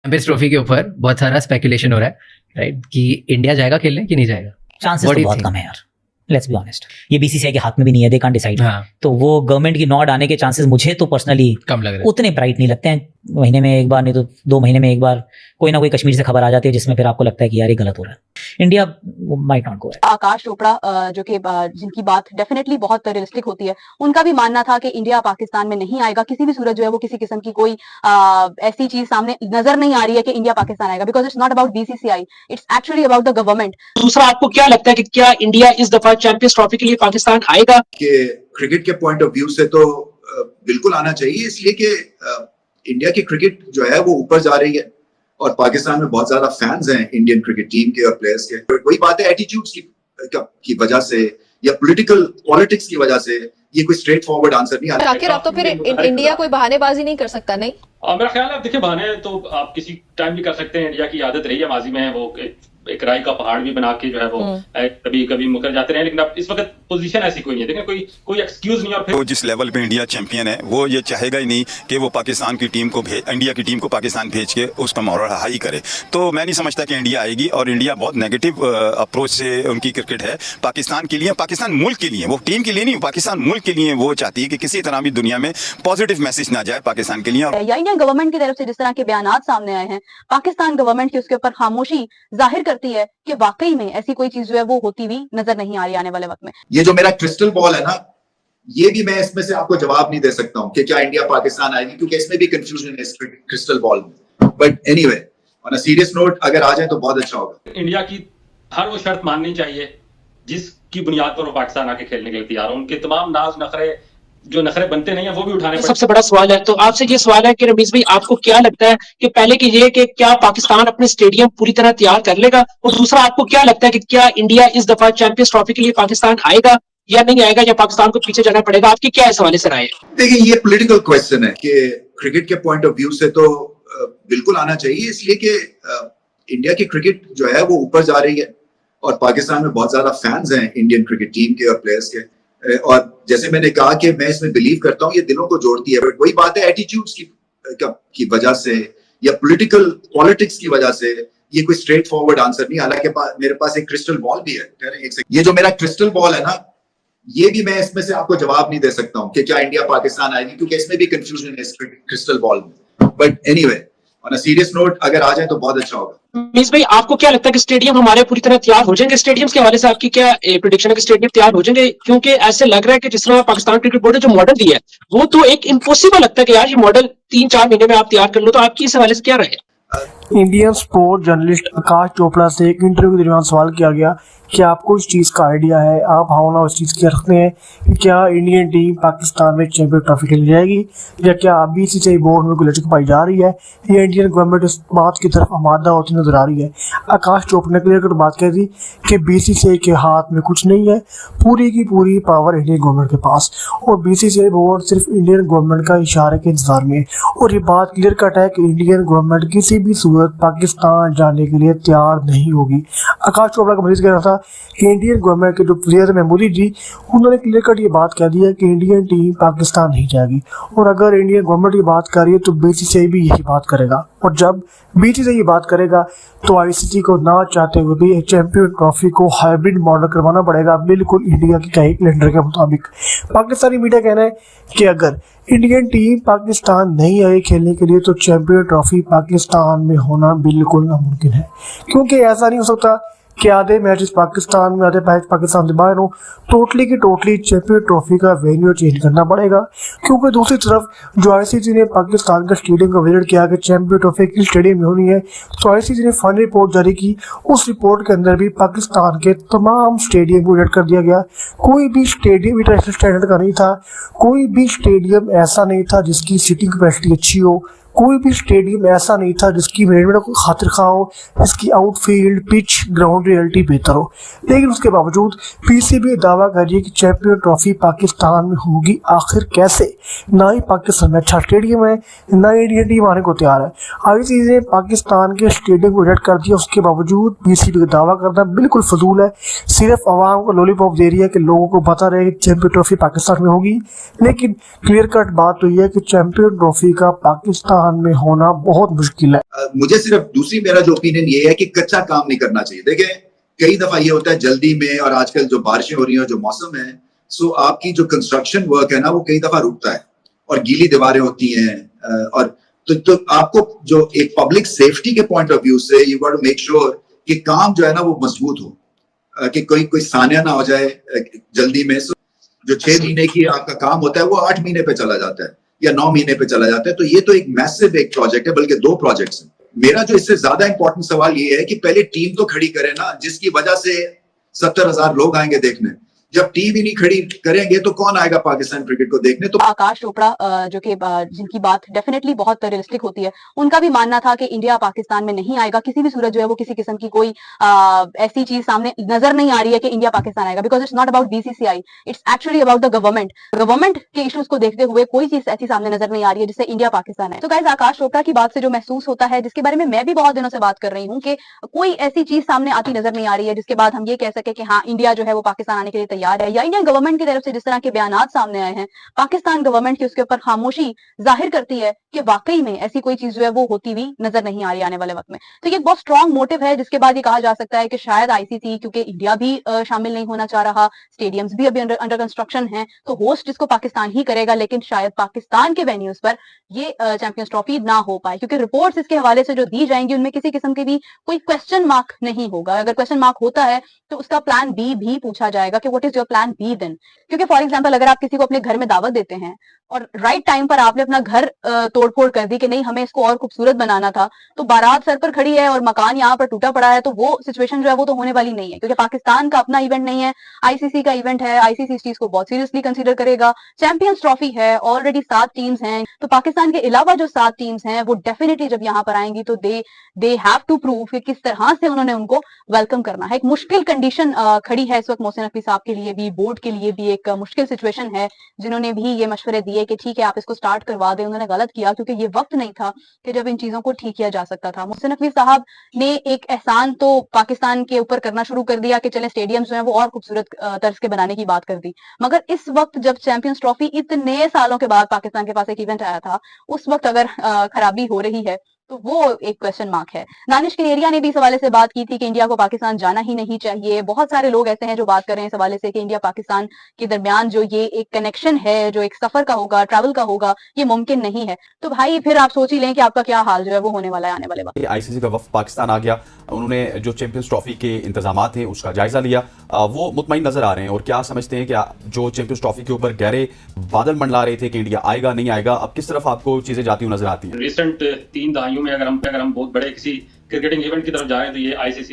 Champions trophy के ऊपर बहुत सारा स्पेकुलेशन हो रहा है, राइट, कि इंडिया जाएगा खेलने कि नहीं जाएगा। चांसेस तो बहुत कम है यार, लेट्स बी ऑनेस्ट। ये बीसीसीआई के हाथ में भी नहीं है, दे कांट डिसाइड। तो वो गवर्नमेंट की नॉड आने के चांसेस मुझे तो पर्सनली कम लग रहा है, उतने ब्राइट नहीं लगते हैं। महीने में एक बार नहीं तो 2 महीने में एक बार कोई ना कोई कश्मीर से खबर आ जाती है जिसमें फिर आपको लगता है कि यार ये गलत हो रहा है। India might not go. Akash Chopra जो कि जिनकी बात डेफिनेटली बहुत रियलिस्टिक होती है, उनका भी मानना था कि इंडिया पाकिस्तान में नहीं आएगा किसी भी सूरत जो है वो किसी किस्म की कोई ऐसी चीज सामने नजर नहीं आ रही है कि इंडिया पाकिस्तान आएगा, because it's not about BCCI, it's actually about the government. दूसरा, आपको क्या लगता है कि क्या इंडिया इस दफा चैंपियंस ट्रॉफी के लिए पाकिस्तान आएगा? कि क्रिकेट के पॉइंट ऑफ व्यू से तो बिल्कुल आना चाहिए, इसलिए कि इंडिया की क्रिकेट जो है वो ऊपर जा रही है और पाकिस्तान में बहुत ज्यादा फैंस हैं इंडियन क्रिकेट टीम के और प्लेयर्स के। वही बात है, एटीट्यूड्स की वजह से या पॉलिटिक्स की वजह से ये कोई स्ट्रेट फॉरवर्ड आंसर नहीं आता। आखिर अब तो फिर इंडिया कोई बहानेबाजी नहीं कर सकता, नहीं? मेरा ख्याल है, देखिए बहाने तो आप किसी टाइम भी कर सकते हैं। इंडिया की आदत रही है माजी में, वो एक राय का पहाड़ भी बना के जो है वो कभी कभी मुकर जाते रहे, लेकिन अब इस वक्त पोजीशन ऐसी कोई नहीं है, देखिए कोई एक्सक्यूज नहीं। और फिर जिस लेवल पे इंडिया चैंपियन है वो ये चाहेगा ही नहीं कि वो पाकिस्तान की टीम को इंडिया की टीम को पाकिस्तान भेज के उसका मोरल हाई करे। तो मैं नहीं समझता कि इंडिया आएगी, और इंडिया बहुत नेगेटिव अप्रोच से उनकी क्रिकेट है पाकिस्तान के लिए, पाकिस्तान मुल्क के लिए, वो टीम के लिए नहीं, पाकिस्तान मुल्क के लिए। वो चाहती है कि किसी तरह भी दुनिया में पॉजिटिव मैसेज ना जाए पाकिस्तान के लिए। या इंडियन गवर्नमेंट की तरफ से जिस तरह के बयानात सामने आए हैं, पाकिस्तान गवर्नमेंट की उसके ऊपर खामोशी जाहिर करती है कि वाकई में ऐसी कोई चीज जो है वो होती हुई नजर नहीं आ रही आने वाले वक्त में। ये जो मेरा क्रिस्टल बॉल है ना, ये भी मैं इसमें से आपको जवाब नहीं दे सकता हूं कि क्या इंडिया पाकिस्तान आएगी, क्योंकि इसमें भी कंफ्यूजन है इस क्रिस्टल बॉल में। But anyway, on a serious note, अगर आ जाए तो बहुत अच्छा होगा। इंडिया की हर वो शर्त माननी चाहिए जिसकी बुनियाद पर वो पाकिस्तान आके खेलने के लिए तैयार हो। उनके तमाम नाज नखरे जो नखरे बनते नहीं है वो भी उठाने पड़े। सबसे बड़ा सवाल है, तो आपसे ये सवाल है कि रमीज भाई, आपको क्या लगता है कि पहले की ये कि क्या पाकिस्तान अपने स्टेडियम पूरी तरह तैयार कर लेगा, और दूसरा, आपको क्या लगता है कि क्या इंडिया इस दफा चैंपियंस ट्रॉफी के लिए पाकिस्तान आएगा या नहीं आएगा, या पाकिस्तान को पीछे जाना पड़ेगा? आपकी क्या इस हवाले से राय है? देखिए, ये पॉलिटिकल क्वेश्चन है कि क्रिकेट के पॉइंट ऑफ व्यू से तो बिल्कुल आना चाहिए, इसलिए कि इंडिया की क्रिकेट जो है वो ऊपर जा रही है और पाकिस्तान में बहुत ज्यादा फैंस हैं इंडियन क्रिकेट टीम के और प्लेयर्स के। और जैसे मैंने कहा कि मैं इसमें बिलीव करता हूँ, ये दिलों को जोड़ती है। बट वही बात है, एटीट्यूड्स की वजह से या पॉलिटिक्स की वजह से ये कोई स्ट्रेट फॉरवर्ड आंसर नहीं। हालांकि मेरे पास एक क्रिस्टल बॉल भी है। ये जो मेरा क्रिस्टल बॉल है ना, ये भी मैं इसमें से आपको जवाब नहीं दे सकता हूँ कि क्या इंडिया पाकिस्तान आएगी, क्योंकि इसमें भी कंफ्यूजन है इस क्रिस्टल बॉल में। But anyway, on a serious note, अगर आ जाए तो बहुत अच्छा होगा। मीस भाई, आपको क्या लगता है कि स्टेडियम हमारे पूरी तरह तैयार हो जाएंगे? स्टेडियम के हवाले से आपकी क्या प्रेडिक्शन है कि स्टेडियम तैयार हो जाएंगे? क्योंकि ऐसे लग रहा है कि जिस तरह पाकिस्तान क्रिकेट बोर्ड ने जो मॉडल दिया है वो तो एक इम्पॉसिबल लगता है कि यार ये मॉडल 3-4 महीने में आप तैयार कर लो। तो आपकी इस हवाले से क्या राय है? इंडियन स्पोर्ट जर्नलिस्ट आकाश चोपड़ा से एक इंटरव्यू के दौरान सवाल किया गया कि आपको इस चीज़ का आइडिया है, आप भावना उस चीज़ की रखते हैं कि क्या इंडियन टीम पाकिस्तान में चैंपियन ट्रॉफी खेलने जाएगी, या क्या बीसीसीआई बोर्ड में कोई लचक पाई जा रही है, या इंडियन गवर्नमेंट इस बात की तरफ आमादा होती नजर आ रही है? आकाश चोपड़ा ने क्लियर कर बात कह दी कि बीसीसीआई के हाथ में कुछ नहीं है, पूरी की पूरी पावर इंडियन गवर्नमेंट के पास, और बीसीसीआई बोर्ड सिर्फ इंडियन गवर्नमेंट का इशारे के इंतजार में है। और ये बात क्लियर कट है कि इंडियन गवर्नमेंट किसी भी सूरत पाकिस्तान जाने के लिए तैयार नहीं होगी। आकाश चोपड़ा का मजीद कह रहा था कि इंडियन गवर्नमेंट के जो वज़ीर महमूदी जी, उन्होंने क्लियर कट ये बात कह दी है कि इंडियन टीम पाकिस्तान नहीं जाएगी, और अगर इंडियन गवर्नमेंट की बात कर रही है तो बीसीसीआई भी यही बात करेगा, और जब बीसीसीआई ये बात करेगा तो आईसीसी को ना चाहते हुए भी चैंपियन ट्रॉफी को हाइब्रिड मॉडल करवाना पड़ेगा, बिल्कुल इंडिया के कैलेंडर के मुताबिक। पाकिस्तानी मीडिया कहना है कि अगर इंडियन टीम पाकिस्तान नहीं आई खेलने के लिए तो चैंपियन ट्रॉफी पाकिस्तान में होना बिल्कुल नामुमकिन है, क्योंकि ऐसा नहीं हो सकता कि आधे मैचेस पाकिस्तान में, आधे मैच पाकिस्तान से बाहर हो। टोटली की टोटली चैंपियन ट्रॉफी का वेन्यू चेंज करना पड़ेगा, क्योंकि दूसरी तरफ जो आईसीसी ने पाकिस्तान का स्टेडियम का विजिट किया कि चैंपियन ट्रॉफी किस स्टेडियम में होनी है, तो आईसीसी ने फाइनल रिपोर्ट जारी की। उस रिपोर्ट के अंदर भी पाकिस्तान के तमाम स्टेडियम को विजिट कर दिया गया। कोई भी स्टेडियम इंटरनेशनल स्टैंडर्ड का नहीं था, कोई भी स्टेडियम ऐसा नहीं था जिसकी सीटिंग कैपेसिटी अच्छी हो, कोई भी स्टेडियम ऐसा नहीं था जिसकी मैनेजमेंट को खातिर खा हो, जिसकी आउटफील्ड, पिच, ग्राउंड रियलिटी बेहतर हो। लेकिन उसके बावजूद पीसीबी दावा कर रही है कि चैंपियन ट्रॉफी पाकिस्तान में होगी। आखिर कैसे? ना ही पाकिस्तान में अच्छा स्टेडियम है, ना ही इंडियन टीम आने को तैयार है। आईसीसी ने पाकिस्तान के स्टेडियम को रेड कर दिया, उसके बावजूद पीसीबी का दावा करना बिल्कुल फजूल है। सिर्फ आवाम को लॉलीपॉप दे रही है कि लोगों को पता रहे कि चैंपियन ट्रॉफी पाकिस्तान में होगी। लेकिन क्लियर कट बात तो यह है कि चैंपियन ट्रॉफी का पाकिस्तान पाकिस्तान में होना बहुत मुश्किल है। मुझे सिर्फ दूसरी मेरा जो ओपिनियन ये है कि कच्चा काम नहीं करना चाहिए। देखिए कई दफा ये होता है जल्दी में, और आजकल जो बारिशें हो रही हैं, जो मौसम है, सो आपकी जो कंस्ट्रक्शन वर्क है ना, वो कई दफा रुकता है और गीली दीवारें होती हैं। और तो आपको जो एक पब्लिक सेफ्टी के पॉइंट ऑफ व्यू से you got to make sure कि काम जो है ना वो मजबूत हो, कि कोई सान्या ना हो जाए जल्दी में। जो 6 महीने की आपका काम होता है वो 8 महीने पे चला जाता है या 9 महीने पे चला जाता है। तो ये तो एक मैसिव एक प्रोजेक्ट है, बल्कि 2 प्रोजेक्ट्स हैं। मेरा जो इससे ज्यादा इंपॉर्टेंट सवाल ये है कि पहले टीम तो खड़ी करें ना, जिसकी वजह से 70,000 लोग आएंगे देखने। जब टीम ही नहीं खड़ी करेंगे तो कौन आएगा पाकिस्तान क्रिकेट को देखने। तो आकाश चोपड़ा जो कि जिनकी बात डेफिनेटली बहुत रियलिस्टिक होती है, उनका भी मानना था कि इंडिया पाकिस्तान में नहीं आएगा किसी भी सूरत जो है वो किसी किस्म की कोई ऐसी चीज सामने नजर नहीं आ रही है कि इंडिया पाकिस्तान आएगा, because it's not about BCCI, it's actually about the government के इश्यूज को देखते हुए कोई चीज ऐसी सामने नजर नहीं आ रही है जिससे इंडिया पाकिस्तान है। तो गाइस, आकाश चोपड़ा की बात से जो महसूस होता है, जिसके बारे में मैं भी बहुत दिनों से बात कर रही हूँ कि कोई ऐसी चीज सामने आती नजर नहीं आ रही है जिसके बाद हम ये कह सके कि हाँ इंडिया जो है वो पाकिस्तान आने के लिए तैयार है, या इंडियन गवर्नमेंट की तरफ से जिस तरह के बयान सामने आए हैं, पाकिस्तान गवर्नमेंट की उसके ऊपर खामोशी जाहिर करती है कि वाकई में ऐसी कोई चीज जो है वो होती हुई नजर नहीं आ रही आने वाले वक्त में। तो ये एक बहुत स्ट्रॉन्ग मोटिव है, जिसके बाद ये कहा जा सकता है कि शायद आईसीसी, क्योंकि इंडिया भी शामिल नहीं होना चाह रहा, स्टेडियम्स भी अभी अंडर कंस्ट्रक्शन है, तो होस्ट जिसको पाकिस्तान ही करेगा, लेकिन शायद पाकिस्तान के वेन्यूज पर ये चैंपियंस ट्रॉफी ना हो पाए, क्योंकि रिपोर्ट्स इसके हवाले से जो दी जाएंगी उनमें किसी किस्म की भी कोई क्वेश्चन मार्क नहीं होगा। अगर क्वेश्चन मार्क होता है तो उसका प्लान बी भी पूछा जाएगा कि what is your plan B then. क्योंकि फॉर एग्जांपल अगर आप किसी को अपने घर में दावत देते हैं और राइट टाइम पर आपने अपना घर तोड़फोड़ कर दी कि नहीं हमें इसको और खूबसूरत बनाना था, तो बारात सर पर खड़ी है और मकान यहाँ पर टूटा पड़ा है, तो वो सिचुएशन जो है वो तो होने वाली नहीं है, क्योंकि पाकिस्तान का अपना इवेंट नहीं है, आईसीसी का इवेंट है, आईसीसी इस चीज को बहुत सीरियसली कंसीडर करेगा। चैंपियंस ट्रॉफी है, ऑलरेडी 7 टीम्स हैं, तो पाकिस्तान के अलावा जो 7 टीम्स हैं वो डेफिनेटली जब यहाँ पर आएंगी तो दे हैव टू प्रूव कि किस तरह से उन्होंने उनको वेलकम करना है। एक मुश्किल कंडीशन खड़ी है इस वक्त मोहसिन नकवी साहब के लिए भी, बोर्ड के लिए भी एक मुश्किल सिचुएशन है, जिन्होंने भी ये मशवरे दिए कि ठीक है आप इसको स्टार्ट करवा दें। उन्होंने गलत किया क्योंकि ये वक्त नहीं था कि जब इन चीजों को ठीक किया जा सकता था। मोहसिन नकवी साहब ने एक एहसान तो पाकिस्तान के ऊपर करना शुरू कर दिया कि चले स्टेडियम्स जो है वो और खूबसूरत तर्ज के बनाने की बात कर दी, मगर इस वक्त जब चैंपियंस ट्रॉफी इतने सालों के बाद पाकिस्तान के पास एक इवेंट आया था, उस वक्त अगर खराबी हो रही है तो वो एक क्वेश्चन मार्क है। दानिश कनेरिया ने भी इस हवाले से बात की थी कि इंडिया को पाकिस्तान जाना ही नहीं चाहिए। बहुत सारे लोग ऐसे हैं जो बात कर रहे हैं इस हवाले से कि इंडिया पाकिस्तान के दरमियान जो ये एक कनेक्शन है, जो एक सफर का होगा, ट्रैवल का होगा, ये मुमकिन नहीं है। तो भाई फिर आप सोच ही लें कि आपका क्या हाल जो है वो होने वाला है आने वाले वक्त। आईसीसी का वफ्द पाकिस्तान आ गया, उन्होंने जो चैंपियंस ट्रॉफी के इंतजामात हैं उसका जायजा लिया, वो मुतमईन नजर आ रहे हैं। और क्या समझते हैं कि जो चैंपियंस ट्रॉफी के ऊपर गहरे बादल मंडला रहे थे कि इंडिया आएगा नहीं आएगा, अब किस तरफ आपको चीजें जाती हुई नजर आती हैं? रिसेंट 3 दहाइयों में अगर हम बहुत बड़े किसी क्रिकेटिंग इवेंट की तरफ जा रहे हैं तो ये आईसीसी